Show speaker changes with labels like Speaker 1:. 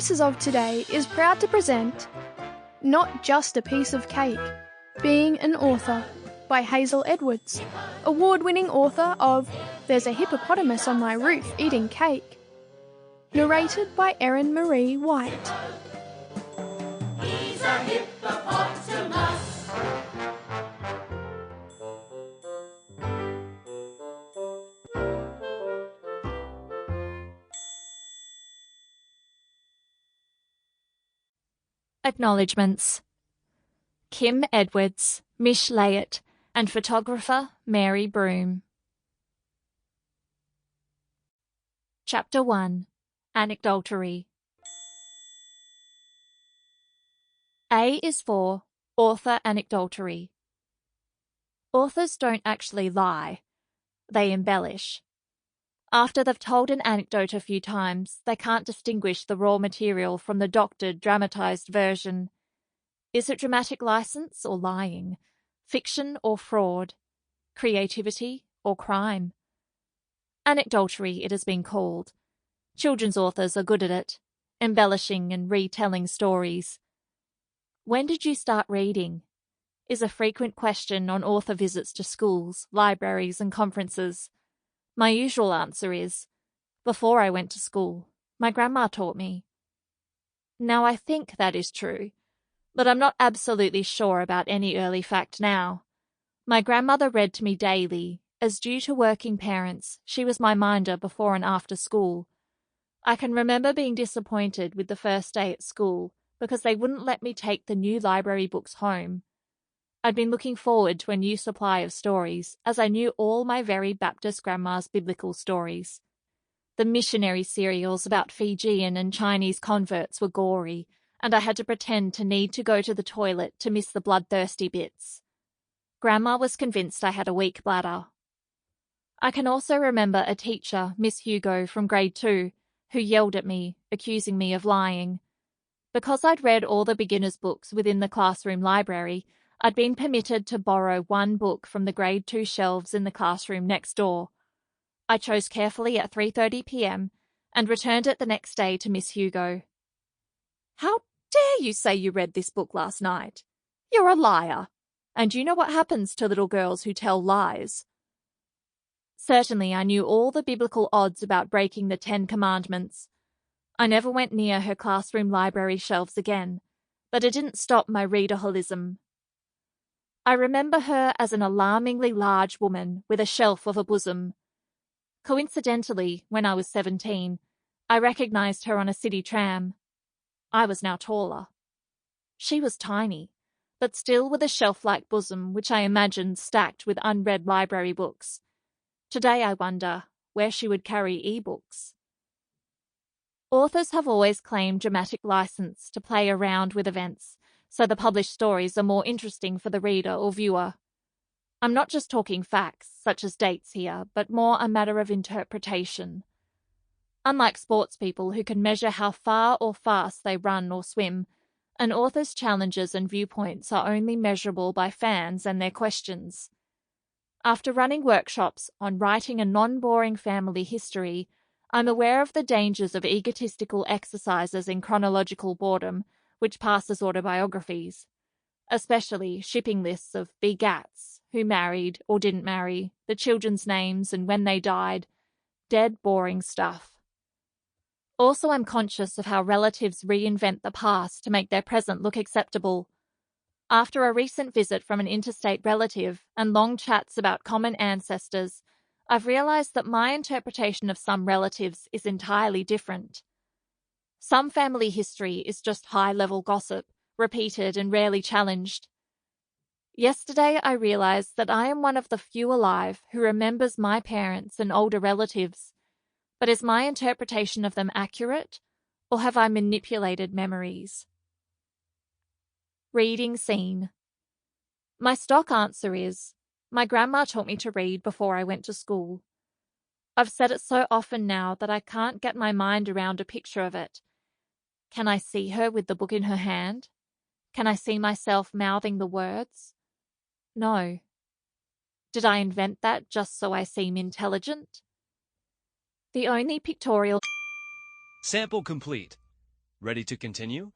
Speaker 1: Voices of Today is proud to present Not Just a Piece of Cake, Being an Author by Hazel Edwards, award-winning author of There's a Hippopotamus on My Roof Eating Cake. Narrated by Erin Marie White.
Speaker 2: He's a hippopotamus.
Speaker 3: Acknowledgements. Kim Edwards, Mish Layett, and photographer Mary Broom. Chapter 1. Anecdultery. A is for author anecdultery. Authors don't actually lie. They embellish. After they've told an anecdote a few times, they can't distinguish the raw material from the doctored, dramatised version. Is it dramatic license or lying? Fiction or fraud? Creativity or crime? Anecdultery, it has been called. Children's authors are good at it, embellishing and retelling stories. When did you start reading? Is a frequent question on author visits to schools, libraries and conferences. My usual answer is, before I went to school, my grandma taught me. Now I think that is true, but I'm not absolutely sure about any early fact now. My grandmother read to me daily, as due to working parents, she was my minder before and after school. I can remember being disappointed with the first day at school because they wouldn't let me take the new library books home. I'd been looking forward to a new supply of stories, as I knew all my very Baptist grandma's biblical stories. The missionary serials about Fijian and Chinese converts were gory, and I had to pretend to need to go to the toilet to miss the bloodthirsty bits. Grandma was convinced I had a weak bladder. I can also remember a teacher, Miss Hugo, from grade 2, who yelled at me, accusing me of lying. Because I'd read all the beginners' books within the classroom library, I'd been permitted to borrow one book from the grade 2 shelves in the classroom next door. I chose carefully at 3:30 p.m. and returned it the next day to Miss Hugo. "How dare you say you read this book last night? You're a liar, and you know what happens to little girls who tell lies." Certainly I knew all the biblical odds about breaking the 10 Commandments. I never went near her classroom library shelves again, but it didn't stop my readerholism. I remember her as an alarmingly large woman with a shelf of a bosom. Coincidentally, when I was 17, I recognised her on a city tram. I was now taller. She was tiny, but still with a shelf-like bosom which I imagined stacked with unread library books. Today I wonder where she would carry e-books. Authors have always claimed dramatic license to play around with events, so the published stories are more interesting for the reader or viewer. I'm not just talking facts, such as dates here, but more a matter of interpretation. Unlike sports people who can measure how far or fast they run or swim, an author's challenges and viewpoints are only measurable by fans and their questions. After running workshops on writing a non-boring family history, I'm aware of the dangers of egotistical exercises in chronological boredom, which passes autobiographies, especially shipping lists of begats, who married or didn't marry, the children's names and when they died. Dead boring stuff. Also, I'm conscious of how relatives reinvent the past to make their present look acceptable. After a recent visit from an interstate relative and long chats about common ancestors, I've realised that my interpretation of some relatives is entirely different. Some family history is just high-level gossip, repeated and rarely challenged. Yesterday I realised that I am one of the few alive who remembers my parents and older relatives. But is my interpretation of them accurate, or have I manipulated memories? Reading scene. My stock answer is, my grandma taught me to read before I went to school. I've said it so often now that I can't get my mind around a picture of it. Can I see her with the book in her hand? Can I see myself mouthing the words? No. Did I invent that just so I seem intelligent? The only pictorial...
Speaker 4: Sample complete. Ready to continue?